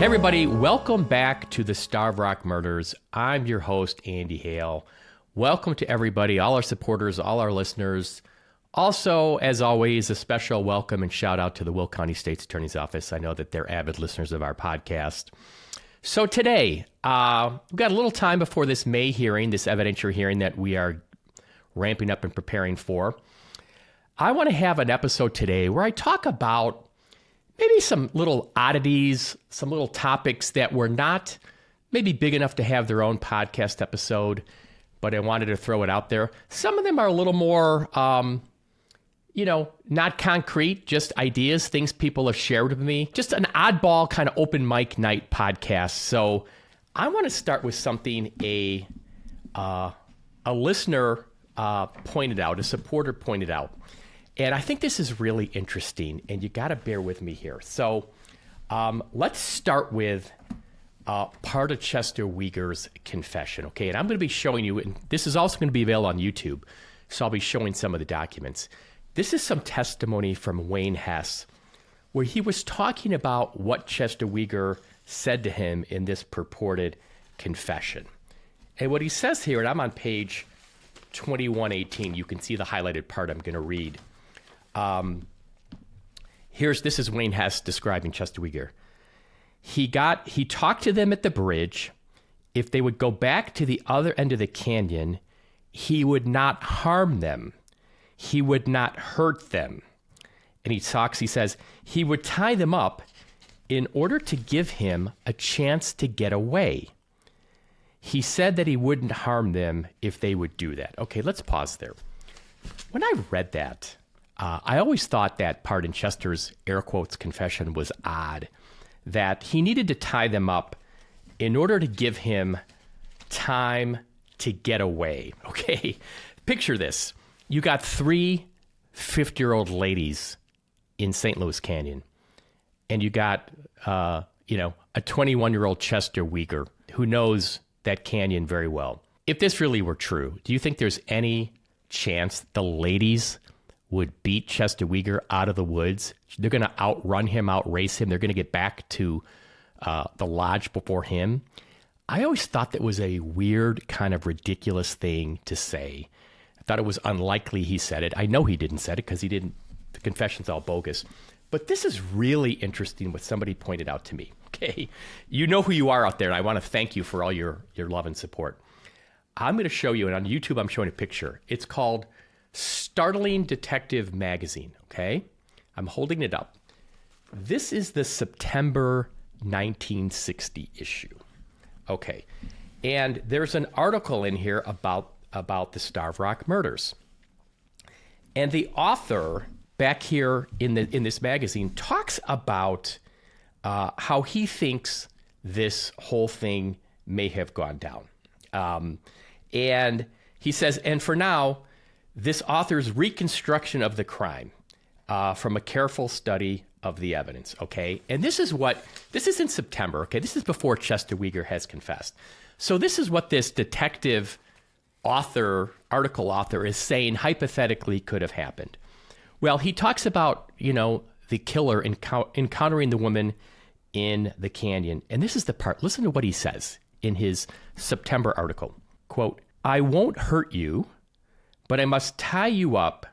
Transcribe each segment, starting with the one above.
everybody, welcome back to the Starved Rock Murders. I'm your host, Andy Hale. Welcome to everybody, all our supporters, all our listeners. Also, as always, a special welcome and shout out to the Will County State's Attorney's Office. I know that they're avid listeners of our podcast. So today, we've got a little time before this May hearing, this evidentiary hearing that we are ramping up and preparing for. I want to have an episode today where I talk about maybe some little oddities, some little topics that were not maybe big enough to have their own podcast episode, but I wanted to throw it out there. Some of them are a little more, not concrete, just ideas, things people have shared with me. Just an oddball kind of open mic night podcast. So I want to start with something a listener pointed out, a supporter pointed out. And I think this is really interesting, and you got to bear with me here. So let's start with part of Chester Weger's confession, okay? And I'm going to be showing you, and this is also going to be available on YouTube, so I'll be showing some of the documents. This is some testimony from Wayne Hess, where he was talking about what Chester Weger said to him in this purported confession. And what he says here, and I'm on page 2118, you can see the highlighted part I'm going to read. This is Wayne Hess describing Chester Weger. He talked to them at the bridge. If they would go back to the other end of the canyon, he would not harm them. He would not hurt them. And he says, he would tie them up in order to give him a chance to get away. He said that he wouldn't harm them if they would do that. Okay, let's pause there. When I read that, I always thought that part in Chester's air quotes confession was odd, that he needed to tie them up in order to give him time to get away. Okay, picture this. You got 3 50-year-old ladies in St. Louis Canyon, and you got, a 21-year-old Chester Weger who knows that canyon very well. If this really were true, do you think there's any chance the ladies would beat Chester Weger out of the woods? They're going to outrun him, outrace him. They're going to get back to the lodge before him. I always thought that was a weird, kind of ridiculous thing to say. I thought it was unlikely he said it. I know he didn't say it because he didn't. The confession's all bogus. But this is really interesting what somebody pointed out to me. Okay, you know who you are out there, and I want to thank you for all your love and support. I'm going to show you, and on YouTube I'm showing a picture. It's called Startling Detective Magazine, okay? I'm holding it up. This is the September 1960 issue. Okay, and there's an article in here about the Starved Rock murders. And the author back here in this magazine talks about how he thinks this whole thing may have gone down. And he says, and for now, this author's reconstruction of the crime from a careful study of the evidence, okay? And this is in September, okay? This is before Chester Weger has confessed. So this is what this detective article author is saying hypothetically could have happened. Well, he talks about, the killer encountering the woman in the canyon. And this is the part, listen to what he says in his September article. Quote, I won't hurt you, but I must tie you up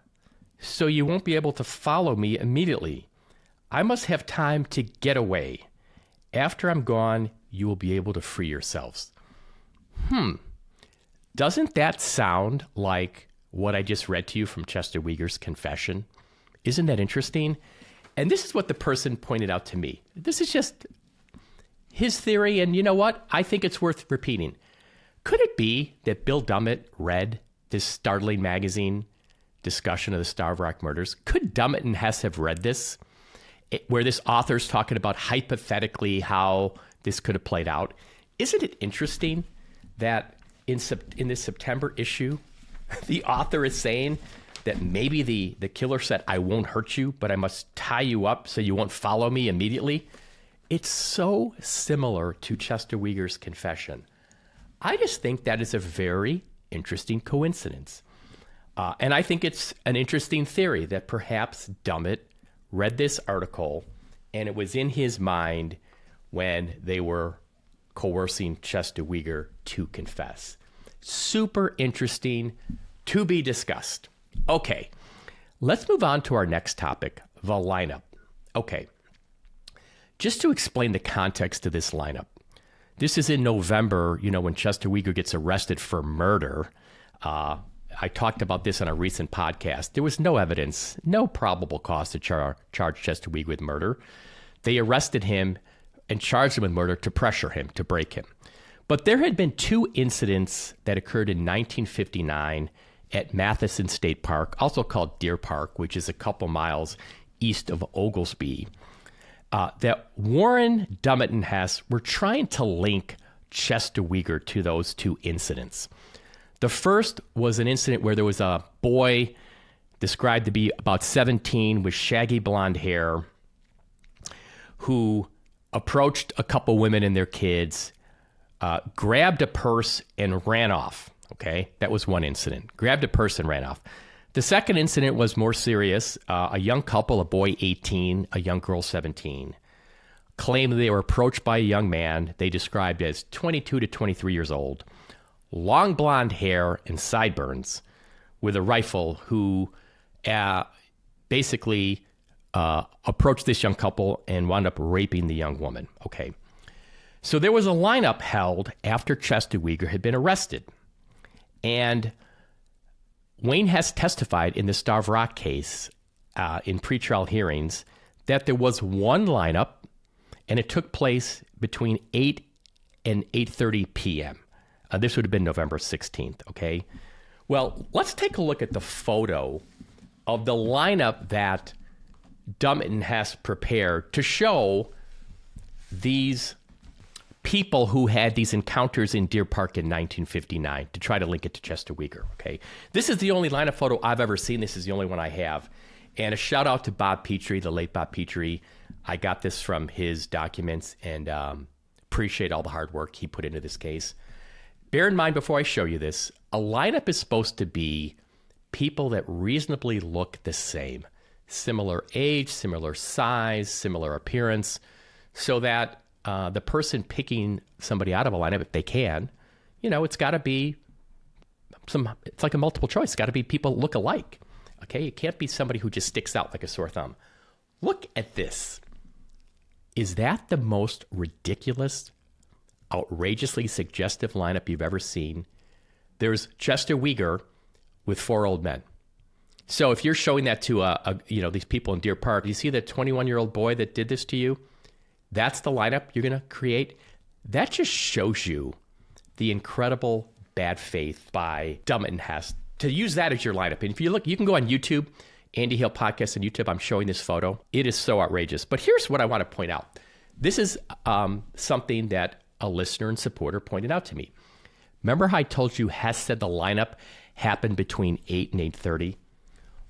so you won't be able to follow me immediately. I must have time to get away. After I'm gone, you will be able to free yourselves. Doesn't that sound like what I just read to you from Chester Weger's confession? Isn't that interesting? And this is what the person pointed out to me. This is just his theory, and you know what? I think it's worth repeating. Could it be that Bill Dummett read this Startling magazine discussion of the Starved Rock murders? Could Dummett and Hess have read this, where this author's talking about hypothetically how this could have played out? Isn't it interesting that in this September issue, the author is saying that maybe the killer said, I won't hurt you, but I must tie you up so you won't follow me immediately? It's so similar to Chester Weger's confession. I just think that is a very interesting coincidence. And I think it's an interesting theory that perhaps Dummett read this article and it was in his mind when they were coercing Chester Weger to confess. Super interesting, to be discussed. Okay, let's move on to our next topic, the lineup. Okay, just to explain the context of this lineup. This is in November, when Chester Weger gets arrested for murder. I talked about this on a recent podcast. There was no evidence, no probable cause to charge Chester Weger with murder. They arrested him and charged him with murder to pressure him, to break him. But there had been two incidents that occurred in 1959 at Matheson State Park, also called Deer Park, which is a couple miles east of Oglesby, that Warren, Dummett, and Hess were trying to link Chester Weger to those two incidents. The first was an incident where there was a boy described to be about 17 with shaggy blonde hair who approached a couple women and their kids, grabbed a purse and ran off. Okay, that was one incident. Grabbed a purse and ran off. The second incident was more serious. A young couple, a boy 18, a young girl 17, claimed they were approached by a young man they described as 22 to 23 years old, long blonde hair and sideburns, with a rifle, who basically approached this young couple and wound up raping the young woman. Okay. So there was a lineup held after Chester Weger had been arrested. And Wayne Hess testified in the Starve Rock case in pretrial hearings that there was one lineup, and it took place between 8 and 8:30 p.m. This would have been November 16th, okay? Well, let's take a look at the photo of the lineup that Dummett and Hess prepared to show these people who had these encounters in Deer Park in 1959, to try to link it to Chester Weger, okay? This is the only lineup photo I've ever seen. This is the only one I have. And a shout out to Bob Petrie, the late Bob Petrie. I got this from his documents, and appreciate all the hard work he put into this case. Bear in mind, before I show you this, a lineup is supposed to be people that reasonably look the same. Similar age, similar size, similar appearance, so that the person picking somebody out of a lineup, if they can, it's got to be it's like a multiple choice. It's got to be people look alike. Okay. It can't be somebody who just sticks out like a sore thumb. Look at this. Is that the most ridiculous, outrageously suggestive lineup you've ever seen? There's Chester Weger with four old men. So if you're showing that to these people in Deer Park, you see that 21-year-old boy that did this to you? That's the lineup you're going to create. That just shows you the incredible bad faith by Dummett and Hess to use that as your lineup. And if you look, you can go on YouTube, Andy Hill Podcast on YouTube. I'm showing this photo. It is so outrageous. But here's what I want to point out. This is something that a listener and supporter pointed out to me. Remember how I told you Hess said the lineup happened between 8 and 8:30?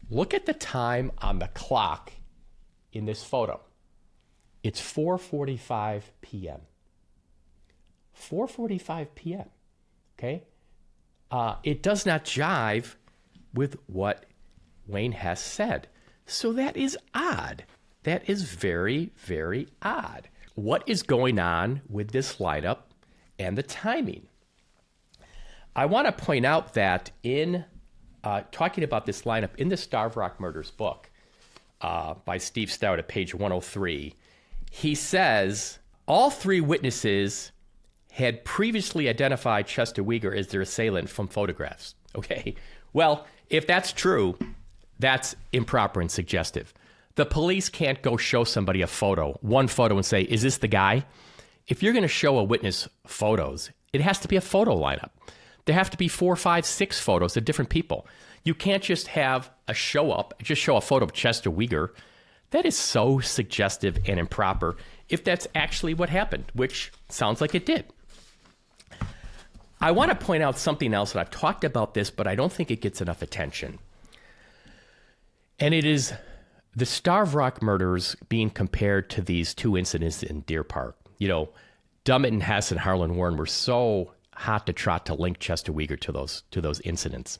Look at the time on the clock in this photo. It's 4:45 p.m. 4:45 p.m. Okay? It does not jive with what Wayne Hess said. So that is odd. That is very, very odd. What is going on with this lineup and the timing? I want to point out that in talking about this lineup in the Starve Rock Murders book by Steve Stout at page 103, he says all three witnesses had previously identified Chester Weger as their assailant from photographs. Okay, well, if that's true, that's improper and suggestive. The police can't go show somebody a photo, one photo, and say, is this the guy? If you're going to show a witness photos, it has to be a photo lineup. There have to be 4, 5, 6 photos of different people. You can't just have a show a photo of Chester Weger. That is so suggestive and improper if that's actually what happened, which sounds like it did. I want to point out something else, and I've talked about this, but I don't think it gets enough attention. And it is the Starve Rock murders being compared to these two incidents in Deer Park. Dummett and Hess and Harlan Warren were so hot to trot to link Chester Weger to those incidents.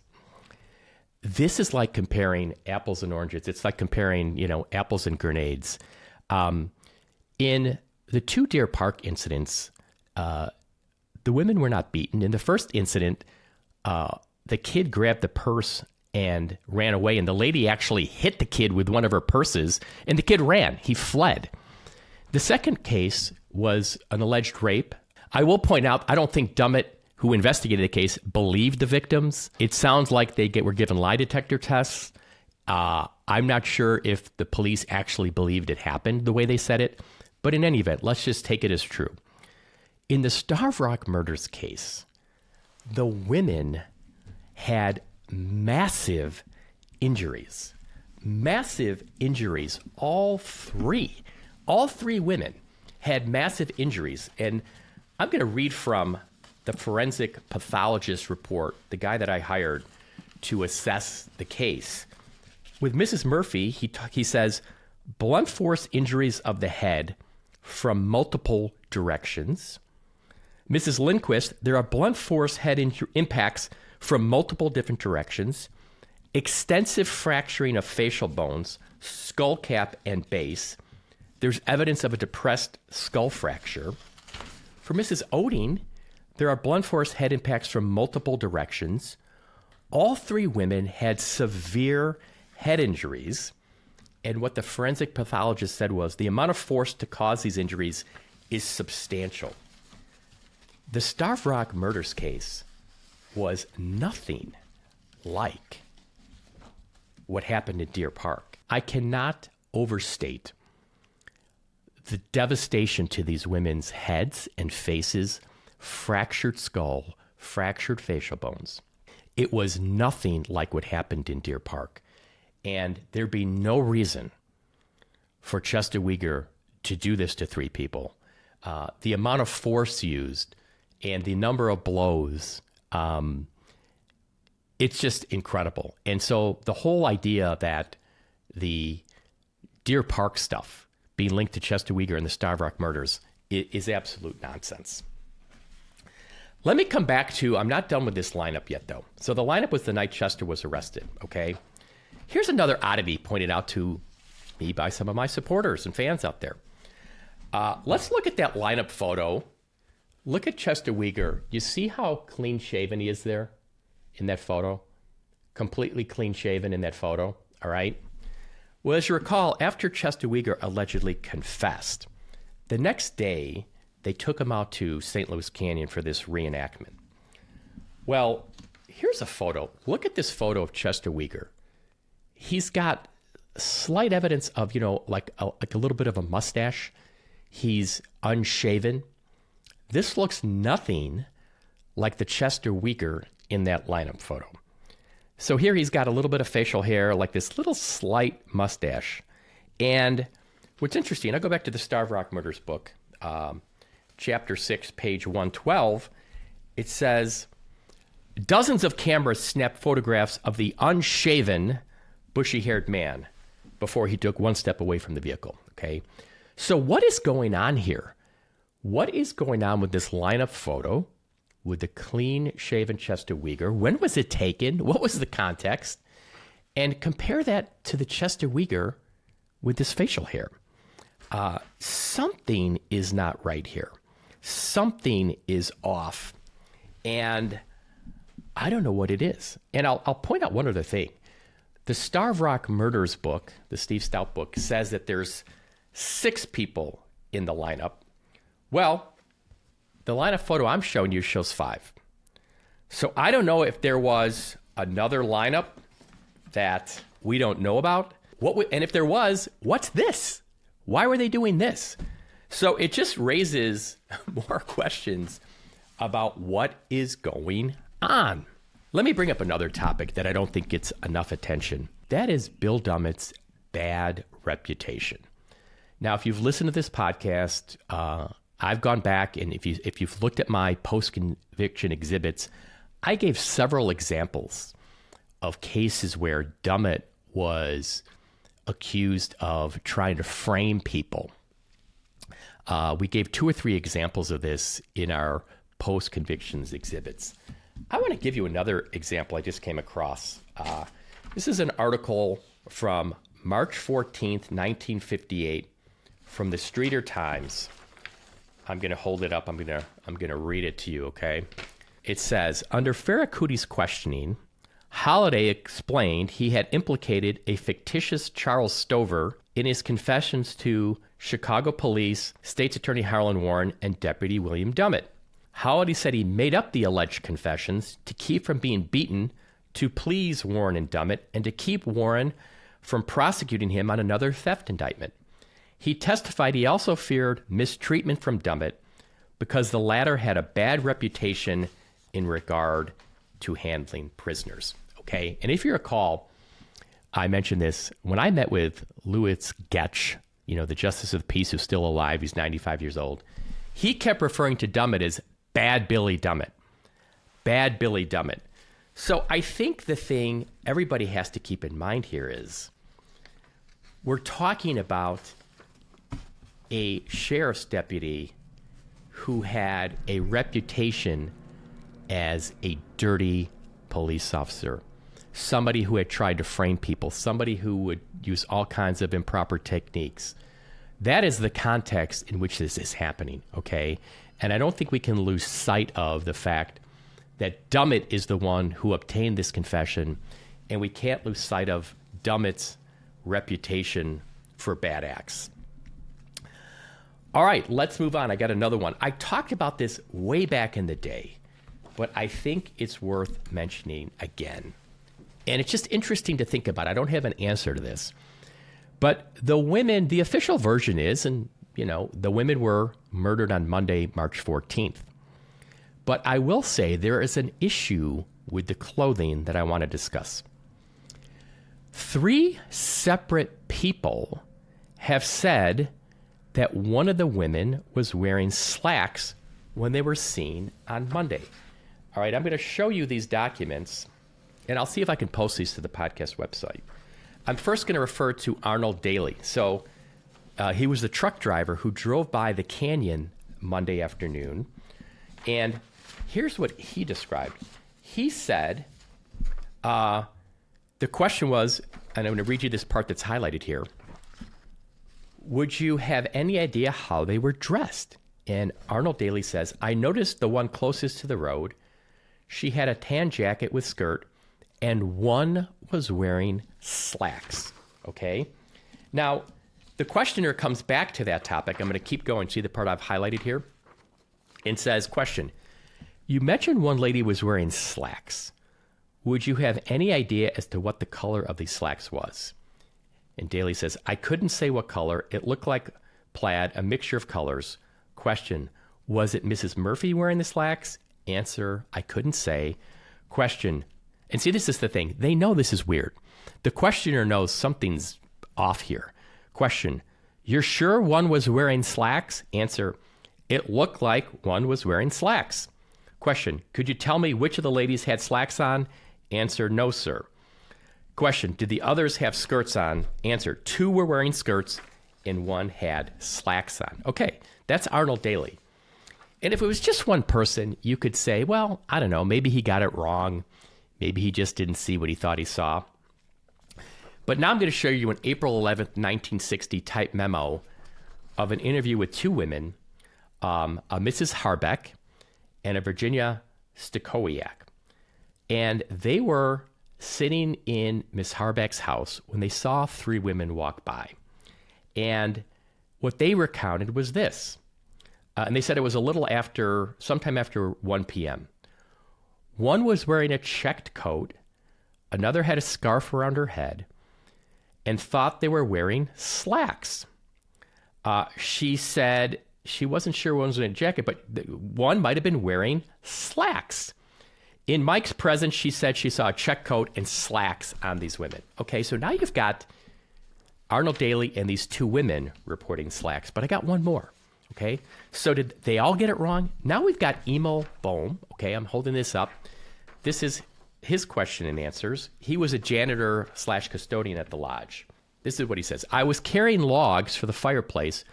This is like comparing apples and oranges. It's like comparing, apples and grenades. In the two Deer Park incidents, the women were not beaten. In the first incident, the kid grabbed the purse and ran away, and the lady actually hit the kid with one of her purses, and the kid ran. He fled. The second case was an alleged rape. I will point out, I don't think Dummett, who investigated the case, believed the victims. It sounds like they were given lie detector tests. I'm not sure if the police actually believed it happened the way they said it, but in any event, let's just take it as true. In the Starved Rock murders case, the women had massive injuries. Massive injuries. All three women had massive injuries. And I'm going to read from the forensic pathologist report, the guy that I hired to assess the case. With Mrs. Murphy, he says, blunt force injuries of the head from multiple directions. Mrs. Lindquist, there are blunt force head impacts from multiple different directions, extensive fracturing of facial bones, skull cap and base. There's evidence of a depressed skull fracture. For Mrs. Oding, there are blunt force head impacts from multiple directions. All three women had severe head injuries. And what the forensic pathologist said was the amount of force to cause these injuries is substantial. The Starved Rock murders case was nothing like what happened in Deer Park. I cannot overstate the devastation to these women's heads and faces, fractured skull, fractured facial bones. It was nothing like what happened in Deer Park. And there'd be no reason for Chester Weger to do this to three people. The amount of force used and the number of blows, it's just incredible. And so the whole idea that the Deer Park stuff being linked to Chester Weger and the Starved Rock murders is absolute nonsense. Let me come back to, I'm not done with this lineup yet, though. So the lineup was the night Chester was arrested, okay? Here's another oddity pointed out to me by some of my supporters and fans out there. Let's look at that lineup photo. Look at Chester Weger. You see how clean shaven he is there in that photo? Completely clean shaven in that photo, all right? Well, as you recall, after Chester Weger allegedly confessed, the next day they took him out to St. Louis Canyon for this reenactment. Well, here's a photo. Look at this photo of Chester Weger. He's got slight evidence of, like a little bit of a mustache. He's unshaven. This looks nothing like the Chester Weger in that lineup photo. So here he's got a little bit of facial hair, like this little slight mustache. And what's interesting, I go back to the Starved Rock Murders book, chapter 6, page 112. It says, dozens of cameras snapped photographs of the unshaven, bushy-haired man before he took one step away from the vehicle, okay? So what is going on here? What is going on with this lineup photo with the clean-shaven Chester Weger? When was it taken? What was the context? And compare that to the Chester Weger with this facial hair. Something is not right here. Something is off. And I don't know what it is. And I'll point out one other thing. The Starved Rock Murders book, the Steve Stout book, says that there's 6 people in the lineup. Well, the lineup photo I'm showing you shows 5. So I don't know if there was another lineup that we don't know about. And if there was, what's this? Why were they doing this? So it just raises more questions about what is going on. Let me bring up another topic that I don't think gets enough attention. That is Bill Dummett's bad reputation. Now, if you've listened to this podcast, I've gone back, and if you've looked at my post-conviction exhibits, I gave several examples of cases where Dummett was accused of trying to frame people. We gave 2 or 3 examples of this in our post-convictions exhibits. I want to give you another example I just came across. This is an article from March 14th, 1958, from the Streeter Times. I'm going to hold it up. I'm going to read it to you, okay? It says, under Ferracuti's questioning, Holliday explained he had implicated a fictitious Charles Stover in his confessions to Chicago police, State's Attorney Harlan Warren, and Deputy William Dummett. Holliday said he made up the alleged confessions to keep from being beaten, to please Warren and Dummett, and to keep Warren from prosecuting him on another theft indictment. He testified he also feared mistreatment from Dummett because the latter had a bad reputation in regard to handling prisoners. Okay, and if you recall, I mentioned this when I met with Louis Getch, the Justice of the Peace who's still alive. He's 95 years old. He kept referring to Dummett as Bad Billy Dummett. Bad Billy Dummett. So I think the thing everybody has to keep in mind here is we're talking about a sheriff's deputy who had a reputation as a dirty police officer, somebody who had tried to frame people, somebody who would use all kinds of improper techniques. That is the context in which this is happening, okay? And I don't think we can lose sight of the fact that Dummett is the one who obtained this confession, and we can't lose sight of Dummett's reputation for bad acts. All right, let's move on. I got another one. I talked about this way back in the day, but I think it's worth mentioning again. And it's just interesting to think about. I don't have an answer to this. But the official version is, and the women were murdered on Monday, March 14th. But I will say there is an issue with the clothing that I want to discuss. 3 separate people have said that one of the women was wearing slacks when they were seen on Monday. All right, I'm going to show you these documents, and I'll see if I can post these to the podcast website. I'm first going to refer to Arnold Daly. So he was the truck driver who drove by the canyon Monday afternoon, and here's what he described. He said, the question was, and I'm going to read you this part that's highlighted here, would you have any idea how they were dressed? And Arnold Daly says, I noticed the one closest to the road. She had a tan jacket with skirt, and one was wearing slacks. Okay? Now, the questioner comes back to that topic. I'm going to keep going. See the part I've highlighted here? And says, question, you mentioned one lady was wearing slacks. Would you have any idea as to what the color of these slacks was? And Daly says, I couldn't say what color. It looked like plaid, a mixture of colors. Question, was it Mrs. Murphy wearing the slacks? Answer, I couldn't say. Question, and see, this is the thing. They know this is weird. The questioner knows something's off here. Question, you're sure one was wearing slacks? Answer, it looked like one was wearing slacks. Question, could you tell me which of the ladies had slacks on? Answer, no, sir. Question, did the others have skirts on? Answer, 2 were wearing skirts and 1 had slacks on. Okay, that's Arnold Daly. And if it was just one person, you could say, well, I don't know, maybe he got it wrong. Maybe he just didn't see what he thought he saw. But now I'm going to show you an April 11th, 1960 type memo of an interview with 2 women, a Mrs. Harbeck and a Virginia Stokowiak. And they were sitting in Miss Harbeck's house when they saw 3 women walk by. And what they recounted was this. And they said it was sometime after 1 p.m. One was wearing a checked coat. Another had a scarf around her head and thought they were wearing slacks. She said she wasn't sure one was wearing a jacket, but one might have been wearing slacks. In Mike's presence, she said she saw a check coat and slacks on these women. Okay, so now you've got Arnold Daly and these 2 women reporting slacks, but I got one more. Okay, so did they all get it wrong? Now we've got Emil Bohm. Okay, I'm holding this up. This is his question and answers. He was a janitor / custodian at the lodge. This is what he says. I was carrying logs for the fireplace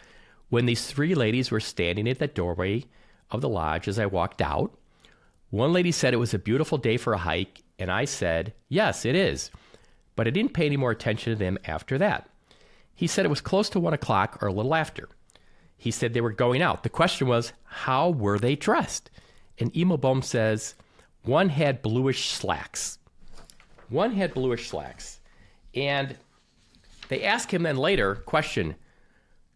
when these 3 ladies were standing at the doorway of the lodge as I walked out. One lady said it was a beautiful day for a hike, and I said, yes, it is. But I didn't pay any more attention to them after that. He said it was close to 1 o'clock or a little after. He said they were going out. The question was, how were they dressed? And Immelbaum says, one had bluish slacks. One had bluish slacks. And they ask him then later, question,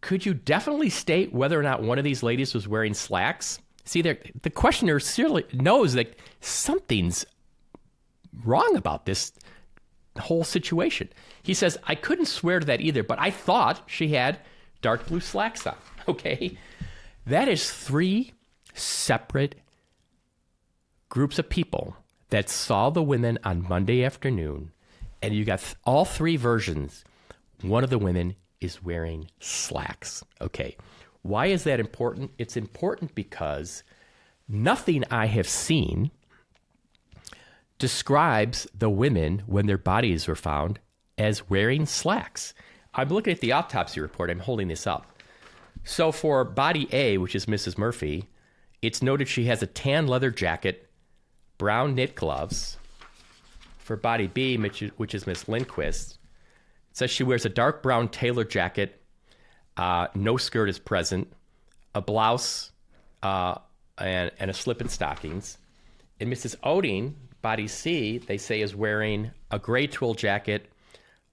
could you definitely state whether or not one of these ladies was wearing slacks? See, the questioner seriously knows that something's wrong about this whole situation. He says, I couldn't swear to that either, but I thought she had dark blue slacks on. Okay? That is 3 separate groups of people that saw the women on Monday afternoon, and you got all 3 versions. One of the women is wearing slacks. Okay. Why is that important? It's important because nothing I have seen describes the women when their bodies were found as wearing slacks. I'm looking at the autopsy report. I'm holding this up. So for body A, which is Mrs. Murphy, it's noted she has a tan leather jacket, brown knit gloves. For body B, which is Miss Lindquist, it says she wears a dark brown tailor jacket, no skirt is present, a blouse, and a slip and stockings. And Mrs. Oding, body C, they say is wearing a gray twill jacket,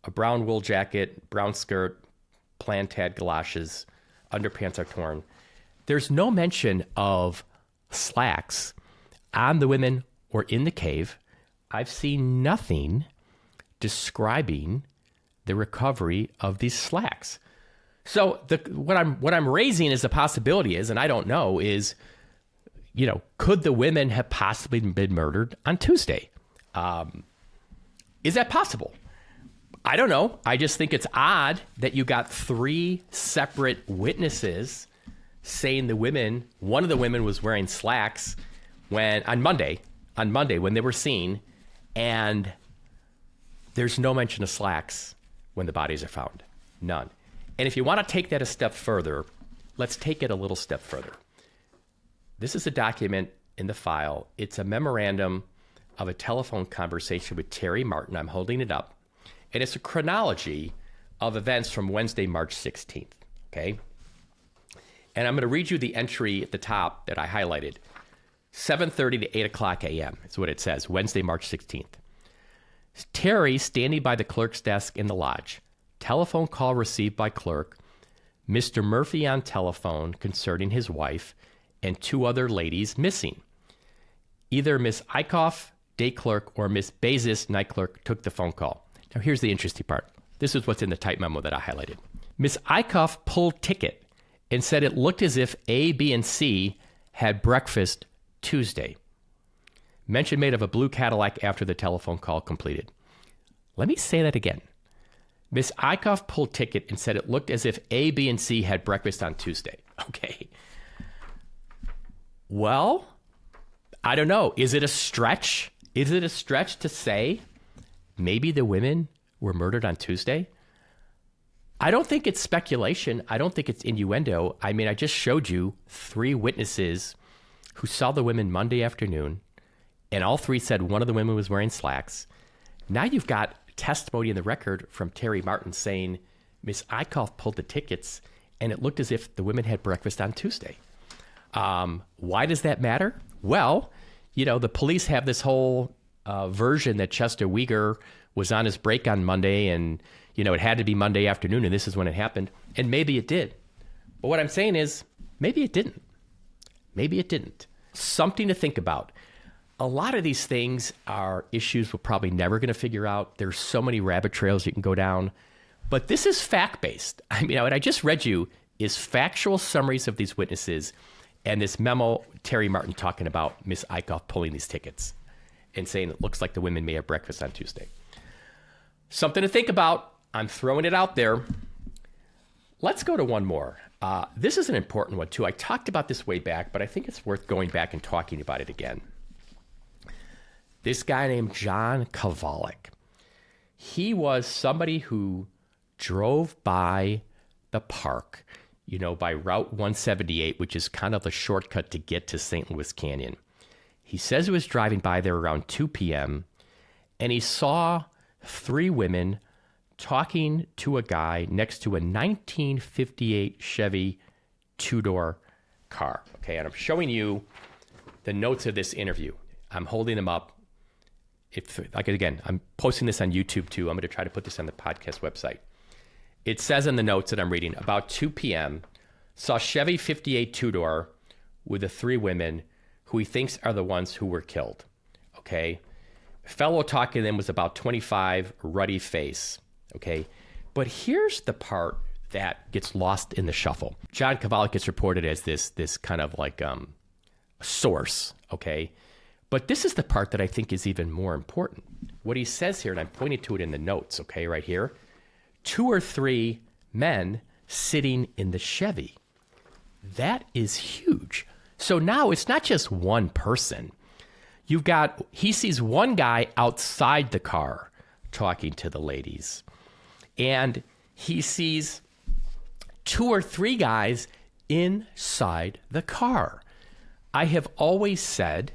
a brown wool jacket, brown skirt, plaid galoshes, underpants are torn. There's no mention of slacks on the women or in the cave. I've seen nothing describing the recovery of these slacks. So what I'm raising as a possibility is, and I don't know, is, could the women have possibly been murdered on Tuesday? Is that possible? I don't know. I just think it's odd that you got 3 separate witnesses saying one of the women was wearing slacks on Monday when they were seen, and there's no mention of slacks when the bodies are found. None. And if you want to take that a step further, let's take it a little step further. This is a document in the file. It's a memorandum of a telephone conversation with Terry Martin. I'm holding it up. And it's a chronology of events from Wednesday, March 16th. Okay? And I'm going to read you the entry at the top that I highlighted. 7:30 to 8 o'clock a.m. is what it says, Wednesday, March 16th. Terry standing by the clerk's desk in the lodge. Telephone call received by clerk. Mr. Murphy on telephone concerning his wife and 2 other ladies missing. Either Miss Eichhoff, day clerk, or Miss Bezos, night clerk, took the phone call. Now here's the interesting part. This is what's in the type memo that I highlighted. Miss Eichhoff pulled ticket and said it looked as if A, B, and C had breakfast Tuesday. Mention made of a blue Cadillac after the telephone call completed. Let me say that again. Miss Eichhoff pulled ticket and said it looked as if A, B, and C had breakfast on Tuesday. Okay. Well, I don't know. Is it a stretch? Is it a stretch to say maybe the women were murdered on Tuesday? I don't think it's speculation. I don't think it's innuendo. I mean, I just showed you 3 witnesses who saw the women Monday afternoon, and all 3 said one of the women was wearing slacks. Now you've got testimony in the record from Terry Martin saying Miss Eichhoff pulled the tickets, and it looked as if the women had breakfast on Tuesday. Why does that matter? Well, the police have this whole version that Chester Weger was on his break on Monday, and it had to be Monday afternoon, and this is when it happened. And maybe it did. But what I'm saying is, maybe it didn't. Maybe it didn't. Something to think about. A lot of these things are issues we're probably never going to figure out. There's so many rabbit trails you can go down. But this is fact-based. I mean, what I just read you is factual summaries of these witnesses and this memo, Terry Martin talking about Miss Eichhoff pulling these tickets and saying it looks like the women may have breakfast on Tuesday. Something to think about. I'm throwing it out there. Let's go to one more. This is an important one, too. I talked about this way back, but I think it's worth going back and talking about it again. This guy named John Kovalik. He was somebody who drove by the park, by Route 178, which is kind of the shortcut to get to St. Louis Canyon. He says he was driving by there around 2 p.m., and he saw 3 women talking to a guy next to a 1958 Chevy two-door car. Okay, and I'm showing you the notes of this interview. I'm holding them up. Again, I'm posting this on YouTube too. I'm going to try to put this on the podcast website. It says in the notes that I'm reading, about 2 p.m., saw Chevy 58 two-door with the 3 women who he thinks are the ones who were killed. Okay. Fellow talking to them was about 25, ruddy face. Okay. But here's the part that gets lost in the shuffle. John Cavalli gets reported as this kind of like source. Okay. But this is the part that I think is even more important. What he says here, and I'm pointing to it in the notes, okay, right here. 2 or 3 men sitting in the Chevy. That is huge. So now it's not just one person. He sees one guy outside the car talking to the ladies. And he sees 2 or 3 guys inside the car. I have always said,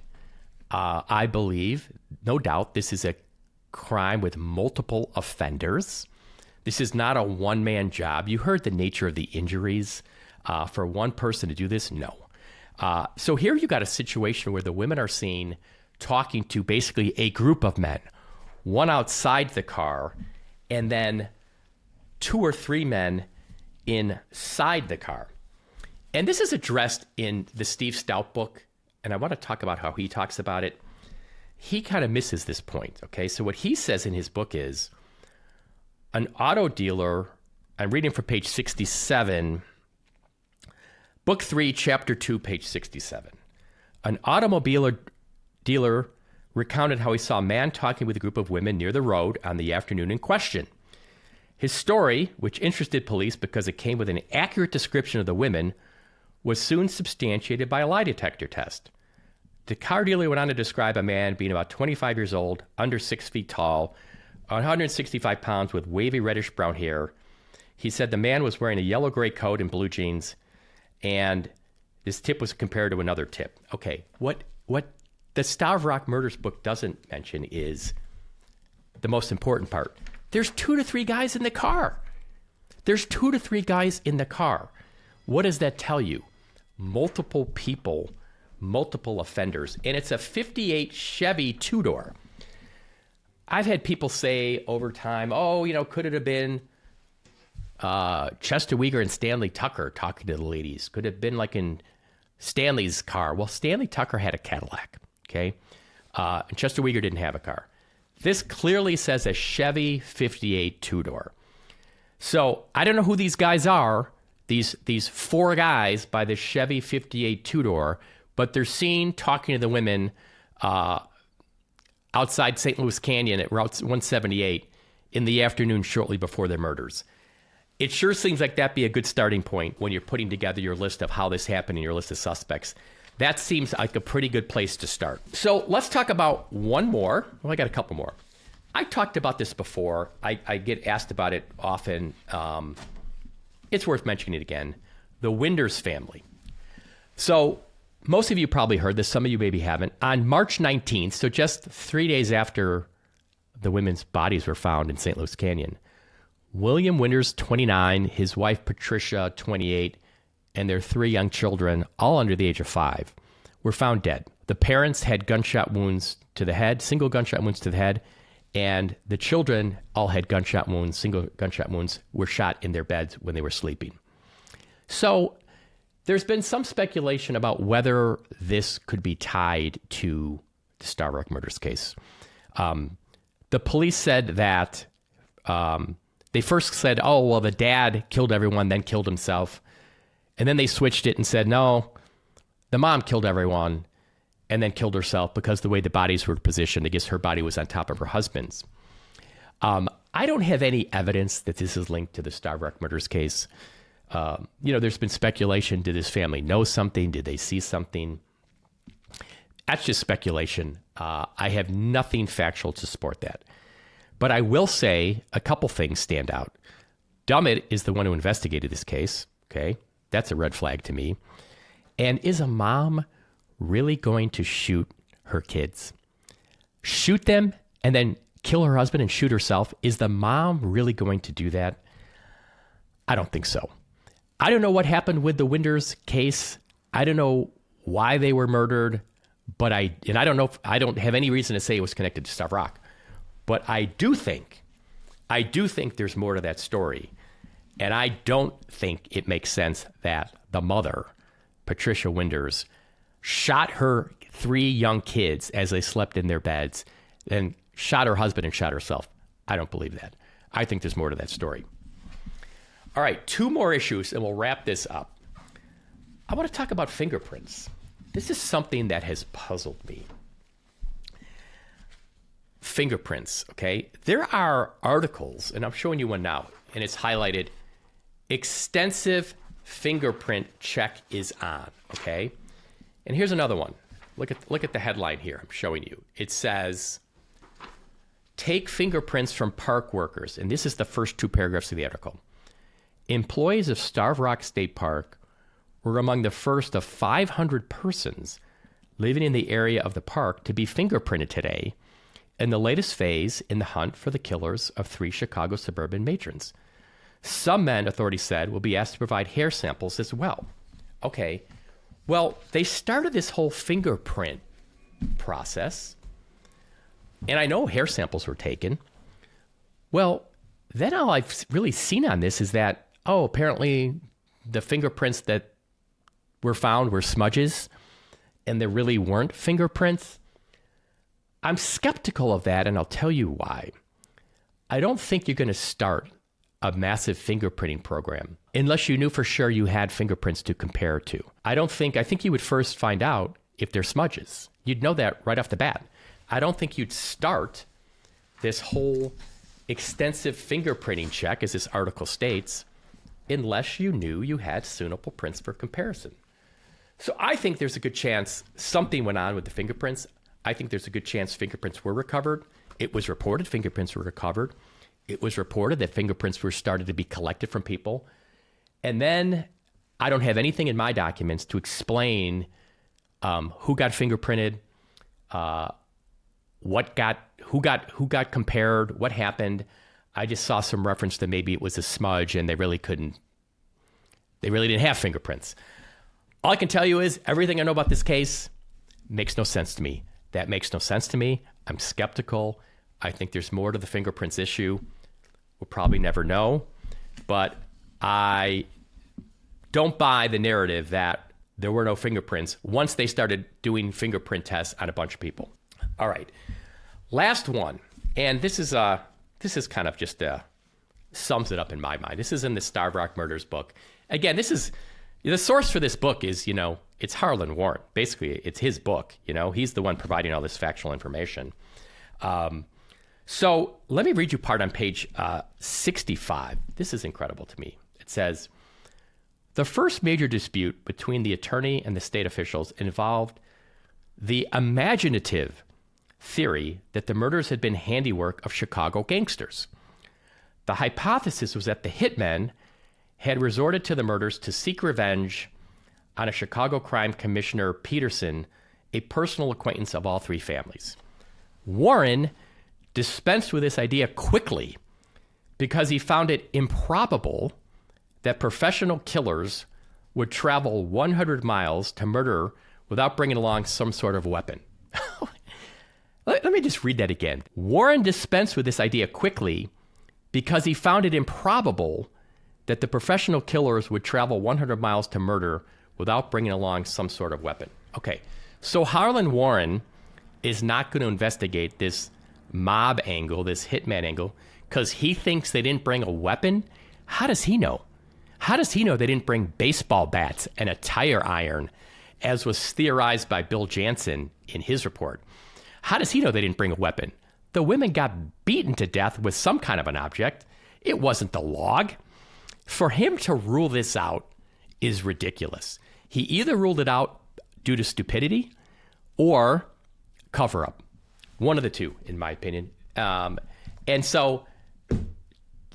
I believe, no doubt, this is a crime with multiple offenders. This is not a one-man job. You heard the nature of the injuries. For one person to do this, no. So here you got a situation where the women are seen talking to basically a group of men, one outside the car, and then 2 or 3 men inside the car. And this is addressed in the Steve Stout book, and I want to talk about how he talks about it. He kind of misses this point, okay? So what he says in his book is, an auto dealer, I'm reading from page 67, Book 3, Chapter 2, page 67. An automobile dealer recounted how he saw a man talking with a group of women near the road on the afternoon in question. His story, which interested police because it came with an accurate description of the women, was soon substantiated by a lie detector test. The car dealer went on to describe a man being about 25 years old, under 6 feet tall, 165 pounds with wavy reddish-brown hair. He said the man was wearing a yellow-gray coat and blue jeans, and this tip was compared to another tip. Okay, what the Stavrock Murders book doesn't mention is the most important part. There's 2 to 3 guys in the car. There's 2 to 3 guys in the car. What does that tell you? Multiple people, multiple offenders, and it's a 58 Chevy two-door. I've had people say over time, could it have been Chester Weger and Stanley Tucker talking to the ladies? Could it have been like in Stanley's car? Well, Stanley Tucker had a Cadillac, okay? And Chester Weger didn't have a car. This clearly says a Chevy 58 two-door. So I don't know who these guys are, these 4 guys by the Chevy 58 two-door, but they're seen talking to the women outside St. Louis Canyon at Route 178 in the afternoon shortly before their murders. It sure seems like that'd be a good starting point when you're putting together your list of how this happened in your list of suspects. That seems like a pretty good place to start. So let's talk about one more. Well, I got a couple more. I talked about this before. I get asked about it often. It's worth mentioning it again. The Winders family. So most of you probably heard this. Some of you maybe haven't. On March 19th, so just 3 days after the women's bodies were found in St. Louis Canyon, William Winders, 29, his wife Patricia, 28, and their 3 young children, all under the age of 5, were found dead. The parents had gunshot wounds to the head, single gunshot wounds to the head, and the children all had gunshot wounds, single gunshot wounds, were shot in their beds when they were sleeping. So there's been some speculation about whether this could be tied to the Stavrock Murders case. The police said that they first said, the dad killed everyone, then killed himself. And then they switched it and said, no, the mom killed everyone and then killed herself because the way the bodies were positioned, I guess her body was on top of her husband's. I don't have any evidence that this is linked to the Stavrock Murders case. There's been speculation. Did this family know something? Did they see something? That's just speculation. I have nothing factual to support that. But I will say a couple things stand out. Dummett is the one who investigated this case. Okay. That's a red flag to me. And is a mom really going to shoot her kids? Shoot them and then kill her husband and shoot herself? Is the mom really going to do that? I don't think so. I don't know what happened with the Winders case. I don't know why they were murdered, but I don't know if, I don't have any reason to say it was connected to Starved Rock. But I do think there's more to that story. And I don't think it makes sense that the mother, Patricia Winders, shot her 3 young kids as they slept in their beds, then shot her husband and shot herself. I don't believe that. I think there's more to that story. All right, 2 more issues and we'll wrap this up. I want to talk about fingerprints. This is something that has puzzled me. Fingerprints, okay? There are articles, and I'm showing you one now, and it's highlighted, extensive fingerprint check is on, okay? And here's another one. Look at the headline here I'm showing you. It says, take fingerprints from park workers. And this is the first 2 paragraphs of the article. Employees of Starved Rock State Park were among the first of 500 persons living in the area of the park to be fingerprinted today in the latest phase in the hunt for the killers of 3 Chicago suburban matrons. Some men, authorities said, will be asked to provide hair samples as well. Okay, well, they started this whole fingerprint process, and I know hair samples were taken. Well, then all I've really seen on this is that, apparently the fingerprints that were found were smudges, and there really weren't fingerprints. I'm skeptical of that, and Think tell you why. I don't think you're going to start a massive fingerprinting program unless you knew for sure you had fingerprints to compare to. I think you would first find out if they're smudges. You'd know that right off the bat. I don't think you'd start this whole extensive fingerprinting check, as this article states, unless you knew you had suitable prints for comparison. So I think there's a good chance something went on with the fingerprints. I think there's a good chance fingerprints were recovered. It was reported fingerprints were recovered. It was reported that fingerprints were started to be collected from people. And then I don't have anything in my documents to explain who got fingerprinted, who got compared, what happened. I just saw some reference that maybe it was a smudge and they really didn't have fingerprints. All I can tell you is everything I know about this case makes no sense to me. That makes no sense to me. I'm skeptical. I think there's more to the fingerprints issue. We'll probably never know, but I don't buy the narrative that there were no fingerprints once they started doing fingerprint tests on a bunch of people. All right, last one, and this is kind of just sums it up in my mind. This is in the Starved Rock Murders book. Again, this is the source for this book is it's Harlan Warren. Basically, it's his book. He's the one providing all this factual information. So let me read you part on page 65. This is incredible to me. It says, the first major dispute between the attorney and the state officials involved the imaginative theory that the murders had been handiwork of Chicago gangsters. The hypothesis was that the hitmen had resorted to the murders to seek revenge on a Chicago crime commissioner, Peterson, a personal acquaintance of all 3 families. Warren dispensed with this idea quickly because he found it improbable that professional killers would travel 100 miles to murder without bringing along some sort of weapon. Let me just read that again. Warren dispensed with this idea quickly because he found it improbable that the professional killers would travel 100 miles to murder without bringing along some sort of weapon. Okay, so Harlan Warren is not going to investigate this mob angle, this hitman angle, because he thinks they didn't bring a weapon? How does he know? How does he know they didn't bring baseball bats and a tire iron, as was theorized by Bill Jansen in his report? How does he know they didn't bring a weapon? The women got beaten to death with some kind of an object. It wasn't the log. For him to rule this out is ridiculous. He either ruled it out due to stupidity or cover up. One of the two, in my opinion. And so,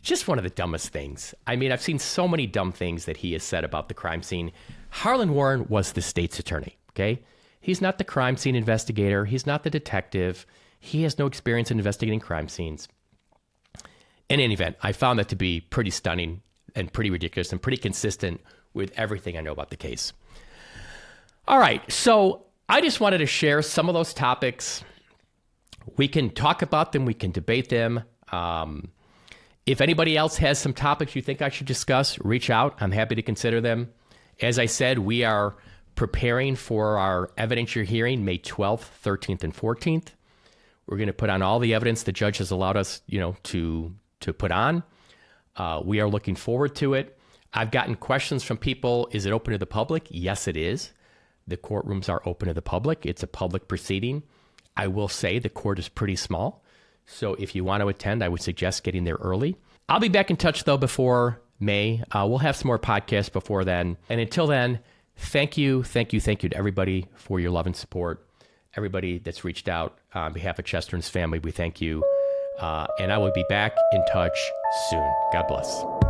just one of the dumbest things. I mean, I've seen so many dumb things that he has said about the crime scene. Harlan Warren was the state's attorney, okay? He's not the crime scene investigator. He's not the detective. He has no experience in investigating crime scenes. In any event, I found that to be pretty stunning and pretty ridiculous and pretty consistent with everything I know about the case. All right, so I just wanted to share some of those topics. We can talk about them. We can debate them. If anybody else has some topics you think I should discuss, reach out. I'm happy to consider them. As I said, we are preparing for our evidentiary hearing May 12th, 13th, and 14th. We're going to put on all the evidence the judge has allowed us, to put on. We are looking forward to it. I've gotten questions from people. Is it open to the public? Yes, it is. The courtrooms are open to the public. It's a public proceeding. I will say the court is pretty small. So if you want to attend, I would suggest getting there early. I'll be back in touch, though, before May. We'll have some more podcasts before then. And until then, thank you to everybody for your love and support. Everybody that's reached out on behalf of Chester and his family, we thank you. And I will be back in touch soon. God bless.